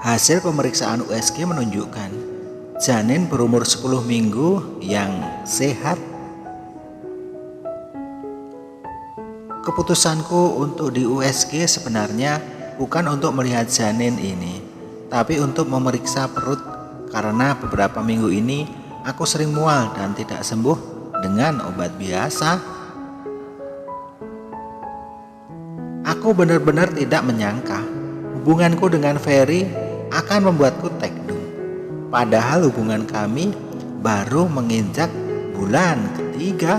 Hasil pemeriksaan USG menunjukkan janin berumur 10 minggu yang sehat. Keputusanku untuk di USG sebenarnya bukan untuk melihat janin ini, tapi untuk memeriksa perut karena beberapa minggu ini aku sering mual dan tidak sembuh dengan obat biasa. Aku benar-benar tidak menyangka hubunganku dengan Ferry akan membuatku tekdung. Padahal hubungan kami baru menginjak bulan ketiga.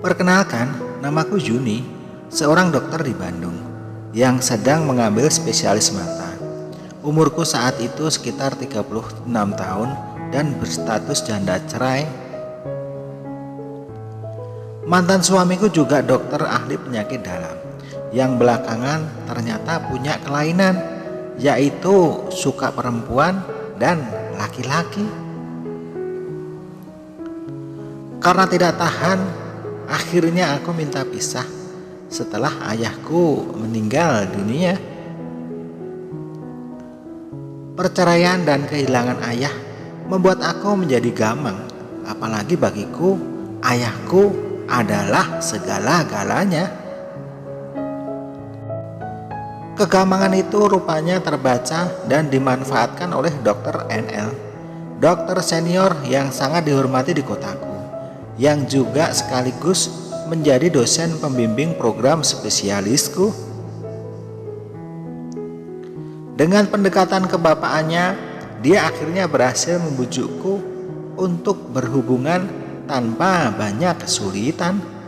Perkenalkan, namaku Juni, seorang dokter di Bandung yang sedang mengambil spesialis mata. Umurku saat itu sekitar 36 tahun dan berstatus janda cerai. Mantan suamiku juga dokter ahli penyakit dalam yang belakangan ternyata punya kelainan, yaitu suka perempuan dan laki-laki. Karena tidak tahan, akhirnya aku minta pisah setelah ayahku meninggal dunia. Perceraian dan kehilangan ayah membuat aku menjadi gamang, apalagi bagiku ayahku adalah segala-galanya. Kegamangan itu rupanya terbaca dan dimanfaatkan oleh Dr. NL, dokter senior yang sangat dihormati di kotaku, yang juga sekaligus menjadi dosen pembimbing program spesialisku. Dengan pendekatan kebapaannya, dia akhirnya berhasil membujukku untuk berhubungan tanpa banyak kesulitan.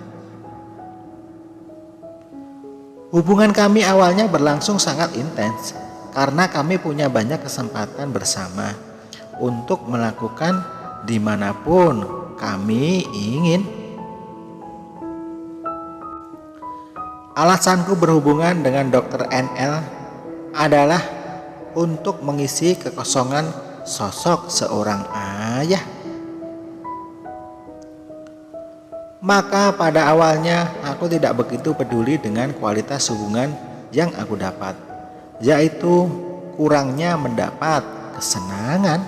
Hubungan kami awalnya berlangsung sangat intens karena kami punya banyak kesempatan bersama untuk melakukan dimanapun kami ingin. Alasanku berhubungan dengan Dr. NL adalah untuk mengisi kekosongan sosok seorang ayah. Maka pada awalnya aku tidak begitu peduli dengan kualitas hubungan yang aku dapat, yaitu kurangnya mendapat kesenangan.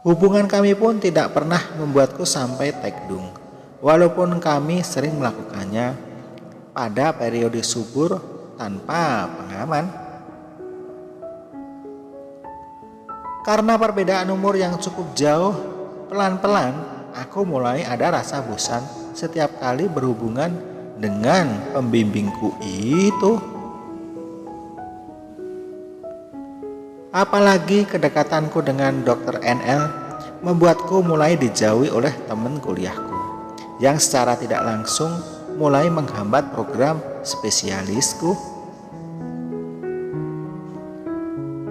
Hubungan kami pun tidak pernah membuatku sampai tekdung, walaupun kami sering melakukannya pada periode subur tanpa pengaman. Karena perbedaan umur yang cukup jauh, pelan-pelan aku mulai ada rasa bosan setiap kali berhubungan dengan pembimbingku itu. Apalagi kedekatanku dengan Dr. NL membuatku mulai dijauhi oleh teman kuliahku yang secara tidak langsung mulai menghambat program spesialisku.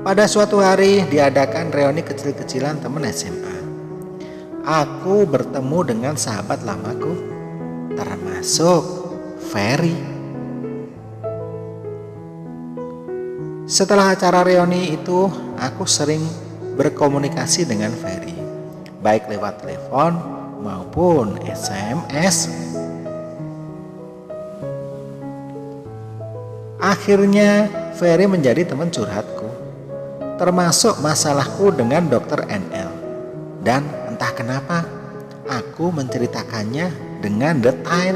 Pada suatu hari diadakan reuni kecil-kecilan teman SMA. Aku bertemu dengan sahabat lamaku, termasuk Ferry. Setelah acara reuni itu, aku sering berkomunikasi dengan Ferry, baik lewat telepon maupun SMS. Akhirnya Ferry menjadi teman curhatku, termasuk masalahku dengan Dr. NL. Dan entah kenapa aku menceritakannya dengan detail.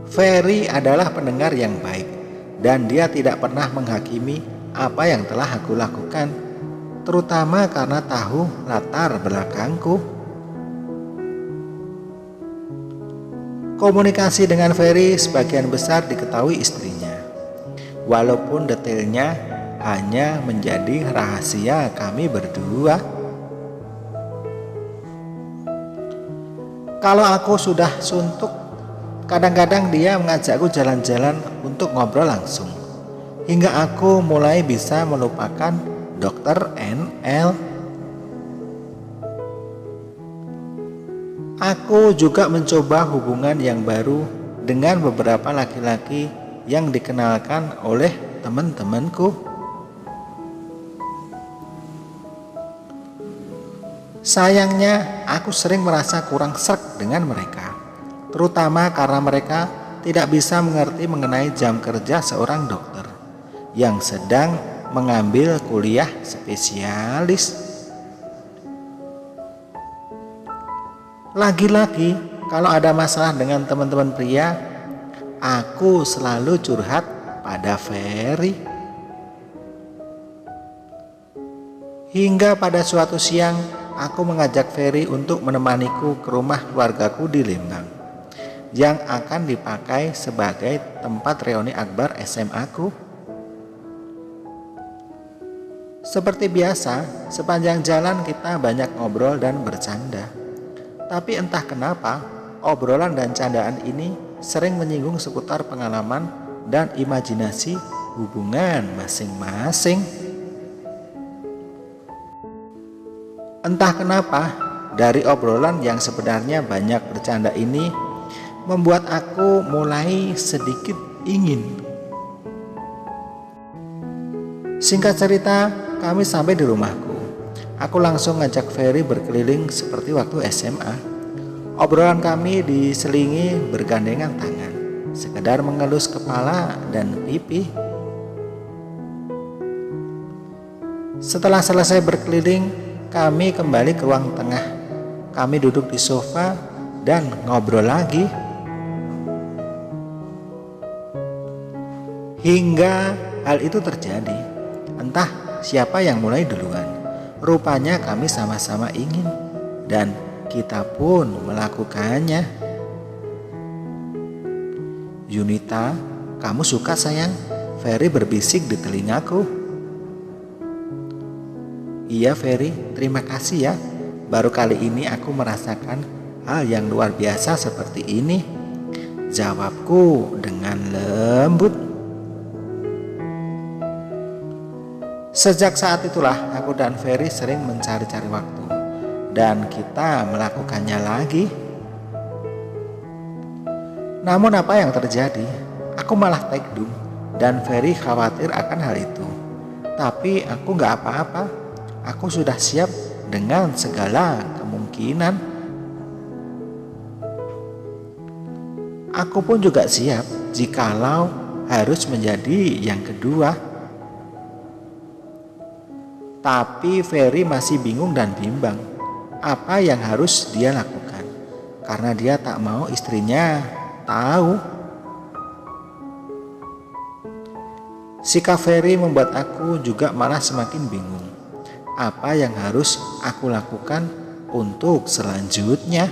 Ferry adalah pendengar yang baik dan dia tidak pernah menghakimi apa yang telah aku lakukan, terutama karena tahu latar belakangku. Komunikasi dengan Ferry sebagian besar diketahui istrinya, walaupun detailnya hanya menjadi rahasia kami berdua. Kalau aku sudah suntuk, kadang-kadang dia mengajakku jalan-jalan untuk ngobrol langsung, hingga aku mulai bisa melupakan Dr. NL. Aku juga mencoba hubungan yang baru dengan beberapa laki-laki yang dikenalkan oleh teman-temanku. Sayangnya, aku sering merasa kurang sreg dengan mereka. terutama karena mereka tidak bisa mengerti mengenai jam kerja seorang dokter yang sedang mengambil kuliah spesialis. Lagi-lagi, kalau ada masalah dengan teman-teman pria, aku selalu curhat pada Ferry. Hingga pada suatu siang, aku mengajak Ferry untuk menemaniku ke rumah keluargaku di Lembang, yang akan dipakai sebagai tempat reuni akbar SMA ku. Seperti biasa, sepanjang jalan kita banyak ngobrol dan bercanda. Tapi entah kenapa, obrolan dan candaan ini sering menyinggung seputar pengalaman dan imajinasi hubungan masing-masing. Entah kenapa, dari obrolan yang sebenarnya banyak bercanda ini membuat aku mulai sedikit ingin. Singkat cerita, kami sampai di rumahku. Aku langsung ngajak Ferry berkeliling seperti waktu SMA. Obrolan kami diselingi bergandengan tangan, sekedar mengelus kepala dan pipi. Setelah selesai berkeliling, kami kembali ke ruang tengah. Kami duduk di sofa dan ngobrol lagi. Hingga hal itu terjadi. Entah siapa yang mulai duluan. Rupanya kami sama-sama ingin, dan kita pun melakukannya. "Yunita, kamu suka sayang?" Ferry berbisik di telingaku. "Iya Ferry, terima kasih ya. Baru kali ini aku merasakan hal yang luar biasa seperti ini," jawabku dengan lembut. Sejak saat itulah aku dan Ferry sering mencari-cari waktu, dan kita melakukannya lagi. Namun apa yang terjadi? Aku malah tekdung, dan Ferry khawatir akan hal itu. Tapi aku gak apa-apa. Aku sudah siap dengan segala kemungkinan. Aku pun juga siap jikalau harus menjadi yang kedua. Tapi Ferry masih bingung dan bimbang apa yang harus dia lakukan, karena dia tak mau istrinya tahu. Sikap Ferry membuat aku juga malah semakin bingung. Apa yang harus aku lakukan untuk selanjutnya?